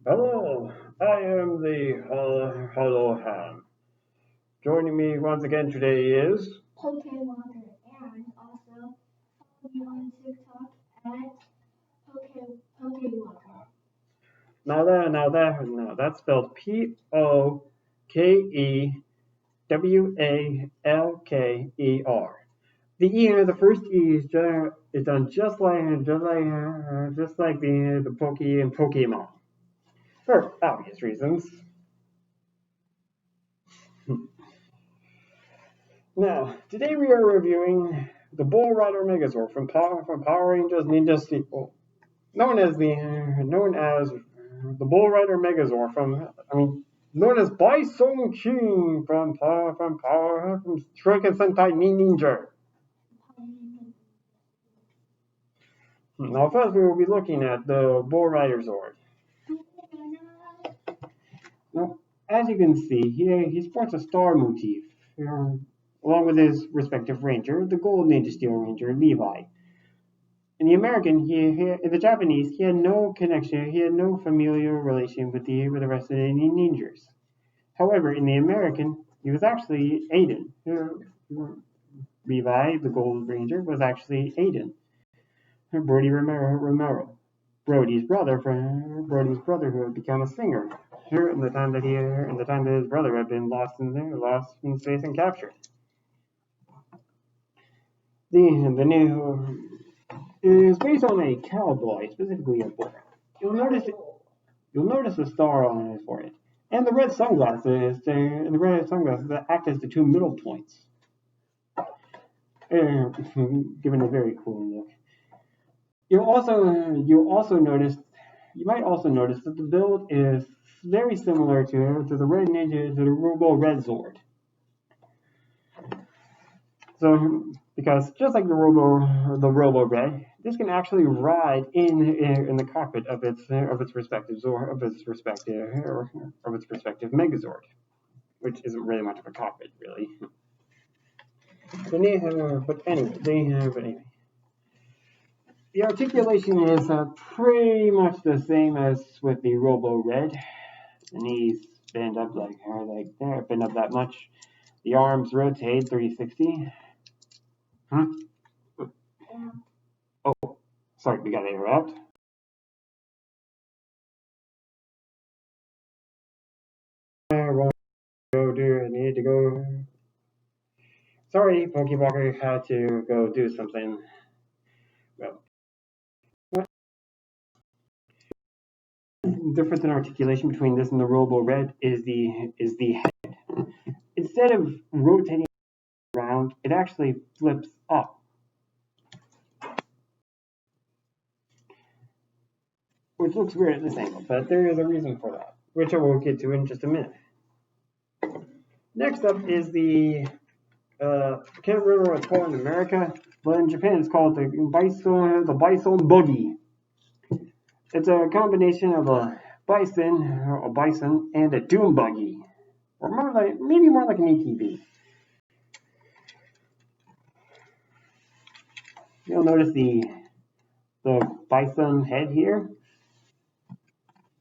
Hello, I am the Hollow Ham. Joining me once again today is. Pokewalker, and also follow me on TikTok at Pokewalker. Now that's spelled Pokewalker. The the first E is done just like the Poke in Pokemon for obvious reasons. Now, today we are reviewing the Bull Rider Megazord from Power Rangers Ninja Sequel, known as the Bull Rider Megazord known as Bison King from Shuriken Sentai Ninja. Now, first we will be looking at the Bull Rider Zord. Now, as you can see, he sports a star motif, along with his respective ranger, the Gold Ninja Steel Ranger, Levi. In the Japanese, he had no connection, he had no familial relation with the rest of the ninjas. However, in the American, he was actually Aiden. Levi, the Gold Ranger, was actually Aiden. Brody Romero. Brody's brother who had become a singer. Here in the time that his brother had been lost in space and captured. The new is based on a cowboy, specifically a bull. You'll notice the star on his forehead, and the red sunglasses. That act as the two middle points, giving a very cool look. You might also notice that the build is very similar to the Robo Red Zord. So, because just like the Robo Red, this can actually ride in the cockpit of its respective Megazord, which isn't really much of a cockpit, really. But anyway, the articulation is pretty much the same as with the Robo Red. The knees bend up bend up that much. The arms rotate 360. Huh? Oh, sorry, we got to interrupt. Need to go. Sorry, Pokewalker had to go do something. Well, the difference in articulation between this and the Robo Red is the head. Instead of rotating around, it actually flips up, which looks weird at this angle, but there is a reason for that, which I will get to in just a minute. Next up is I can't remember what it's called in America, but in Japan it's called the Bison Buggy. It's a combination of a bison, and a dune buggy, or maybe more like an ATV. You'll notice the bison head here,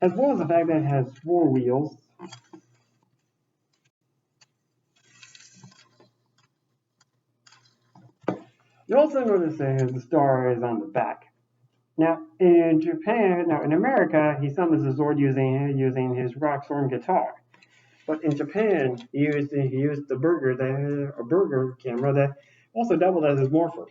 as well as the fact that it has 4 wheels. You also notice that the star is on the back. Now, in America, he summons the Zord using his Rockstorm guitar. But in Japan, he used a burger camera that also doubled as his morpher,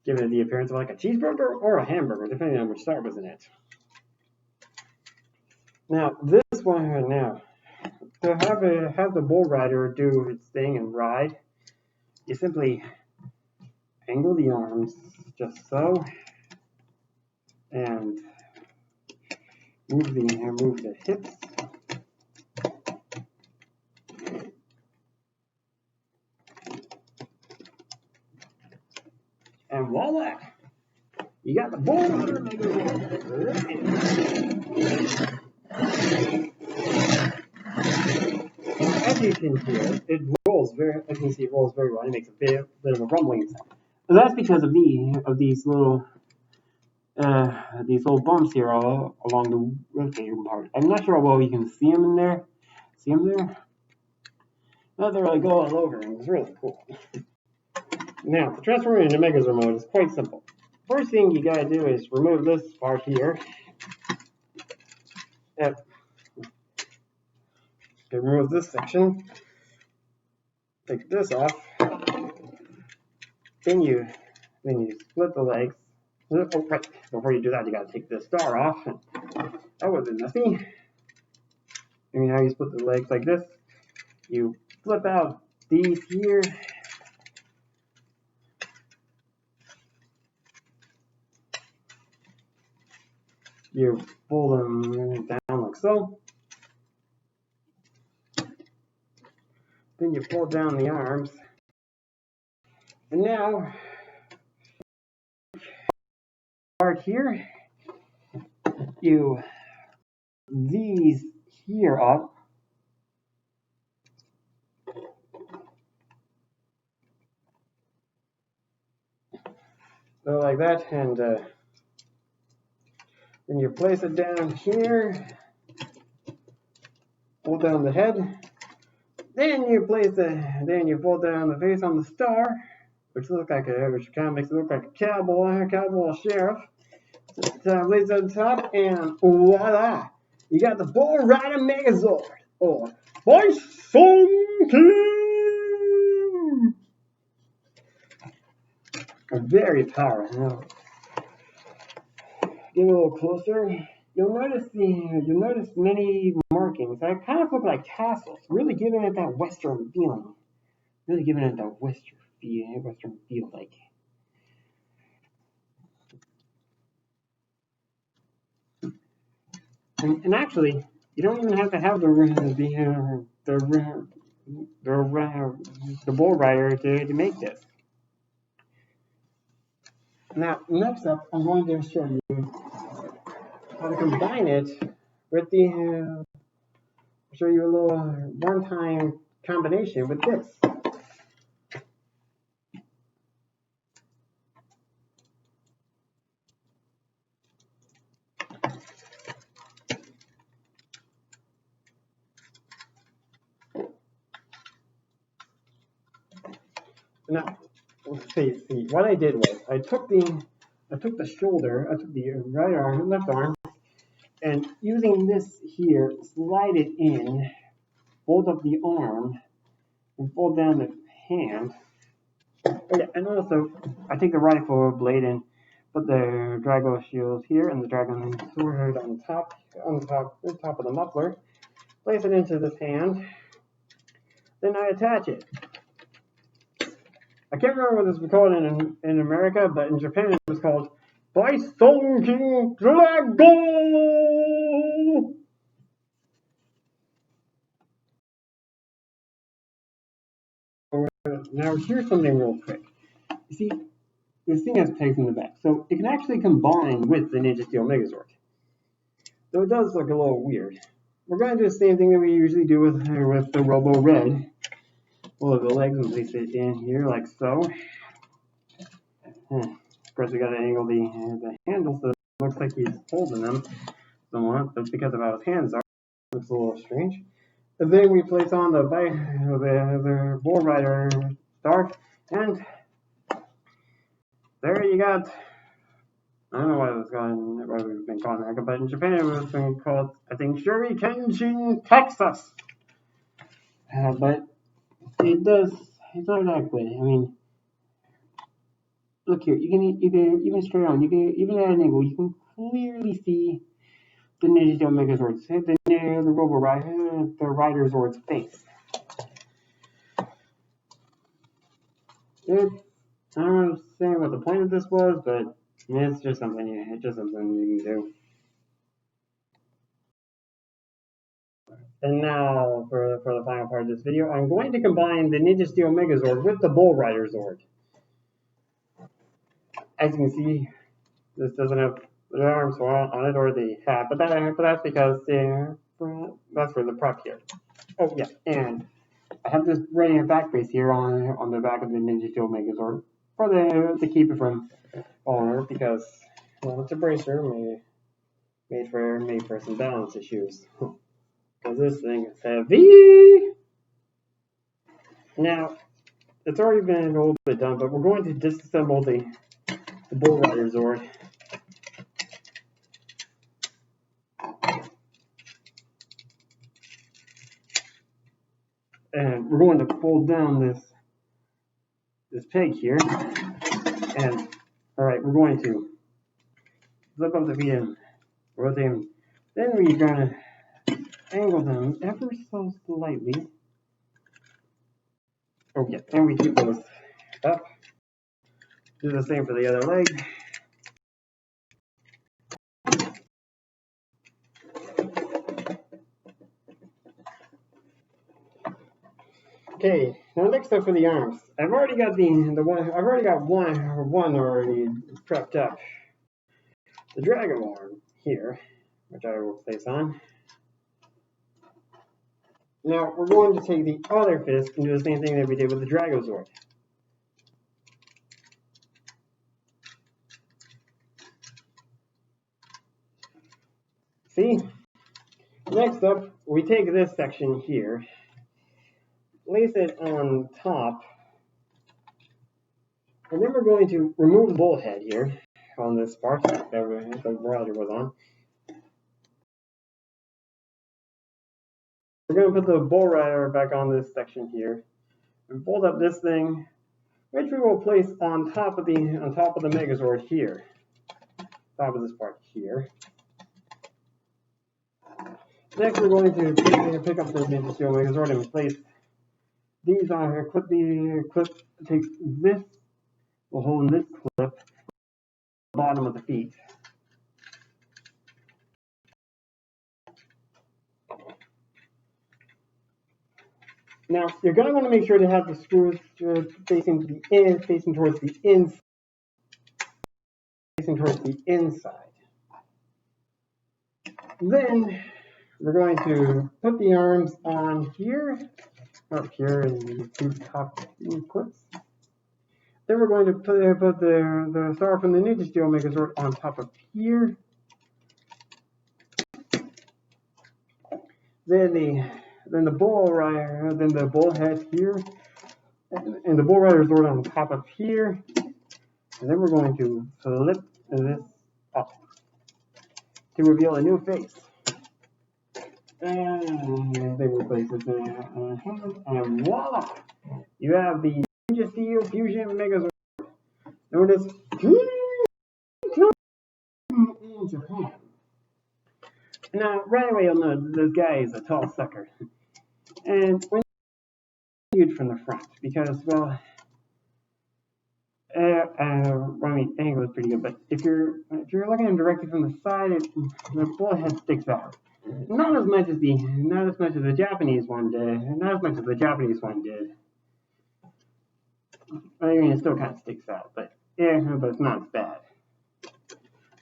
giving it the appearance of like a cheeseburger or a hamburger, depending on which star was in it. Now, this one here now, to have the Bull Rider do its thing and ride, you simply angle the arms just so, and move the hips. And voila! You got the Bull Rider Megazord. As you can hear, it rolls very well. It makes a bit of a rumbling sound. And that's because of these little these little bumps here all along the rotation part. I'm not sure how well you can see them in there. See them there? Not they really go all over, and it's really cool. Now, transferring into Megazord mode is quite simple. First thing you gotta do is remove this part here. Yep. Remove this section. Take this off. Then you split the legs. Oh, right. Before you do that, you gotta take this star off. That wasn't nothing. And how you split the legs like this. You flip out these here. You pull them down like so. Then you pull down the arms. And now, part here, you these here up. So like that, and then you place it down here. Pull down the head. Then you fold down the face on the star, which kind of makes it look like a cowboy sheriff. Place it on top, and voila! You got the Bull Rider Megazord, or Bison King. Very powerful. Now, get a little closer. You'll notice many markings that kind of look like castles, really giving it that Western feeling. Really giving it that Western feel like. And actually, you don't even have to have the Bull Rider to make this. Now, next up, I'm going to show you how to combine it with show you a little one-time combination with this. Now, let's see. What I did was I took the shoulder, I took the right arm, left arm, and using this here, slide it in, fold up the arm, and fold down the hand. And also, I take the rifle blade and put the Drago shield here and the dragon sword on top of the muffler. Place it into this hand. Then I attach it. I can't remember what this was called in America, but in Japan it was called Bison King Drago. Now here's something real quick. You see, this thing has pegs in the back, so it can actually combine with the Ninja Steel Megazord. Though it does look a little weird. We're going to do the same thing that we usually do with the Robo Red. We'll have the legs and place it in here like so. Of course, we got to angle the handles so it looks like he's holding them somewhat. That's because of how his hands are. It looks a little strange. And then we place on the Bull Rider star, and there you got. I don't know why we've been calling America, but in Japan it was been called, I think, Shuri Kenshin, Texas. But it's not that good. I mean, look here, you can even straight on, you can even at an angle, you can clearly see the Ninja Steel Megazord's the Robo Rider, the Rider Zord's face. I don't understand what the point of this was, but it's just something you can do. And now for the final part of this video, I'm going to combine the Ninja Steel Megazord with the Bull Rider Zord. As you can see, this doesn't have the arms on it or the hat, but that's because that's for the prop here. Oh yeah, and I have this radiant back brace here on the back of the Ninja Steel Megazord to keep it from falling over, because Well, it's a bracer made for some balance issues. Because this thing is heavy. Now, it's already been a little bit done, but we're going to disassemble the Bull Rider Zord. And we're going to fold down this peg here. And, alright, we're going to flip up the feet and rotate them. Then we're going to angle them ever so slightly. Oh, yeah, and we keep those up. Do the same for the other leg. Okay, now next up for the arms. I've already got one already prepped up. The dragon arm here, which I will place on. Now we're going to take the other fist and do the same thing that we did with the Dragozord. See? Next up, we take this section here, place it on top, and then we're going to remove the bull head here on this part that the rider was on. We're going to put the bull rider back on this section here and fold up this thing, which we will place on top of the Megazord here, top of this part here. Next, we're going to pick up the Ninja Steel Megazord and place these on here. Take this, we'll hold this clip, the bottom of the feet. Now, you're going to want to make sure to have the screws facing towards the inside. Then we're going to put the arms on here, up here in the two top clips. Then we're going to put the star from the Ninja Steel Megazord on top of here. Then the bull head here, and the Bull Rider Zord on top of here. And then we're going to flip this up to reveal a new face. And they replace it and voila! You have the Ninja Steel Fusion Megazord, known as in Japan. Now, right away you'll know this guy is a tall sucker. And when viewed from the front, because, well, angle is pretty good, but if you're looking at him directly from the side, the bull head sticks out. Not as much as the Japanese one did. I mean, it still kind of sticks out, but it's not as bad.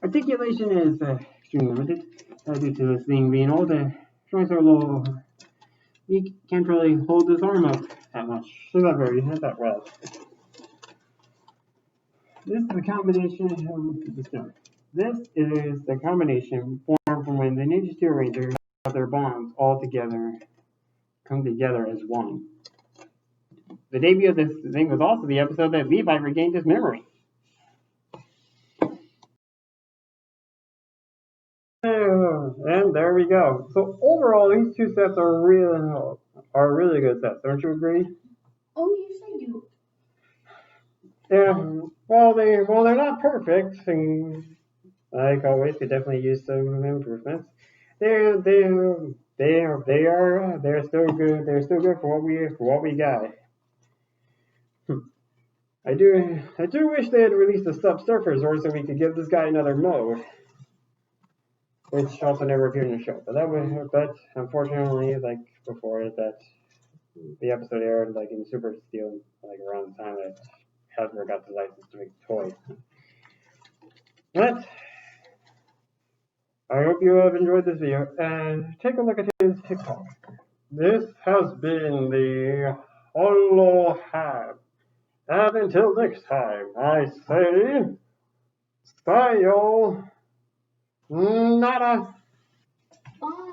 Articulation is extremely limited due to this thing being old. The joints are a little. You can't really hold this arm up that much. It's not well. This is the combination. This is the combination formed from when the Ninja Steel Rangers have their bonds all together, come together as one. The debut of this thing was also the episode that Levi regained his memory. And there we go. So overall, these two sets are really good sets. Don't you agree? Oh, yes, I do. Yeah. Well, they're not perfect. And like always, they definitely use some improvements. They're still good. They're still good for what we got. I do wish they had released a Subsurfer Zord so we could give this guy another mode, which also never appeared in the show. But unfortunately, like before it, that the episode aired like in Super Steel, like around the time that Hasbro got the license to make toys. But I hope you have enjoyed this video and take a look at his TikTok. This has been the Holo Hab. And until next time, I say Bye, y'all. Nada. Bye.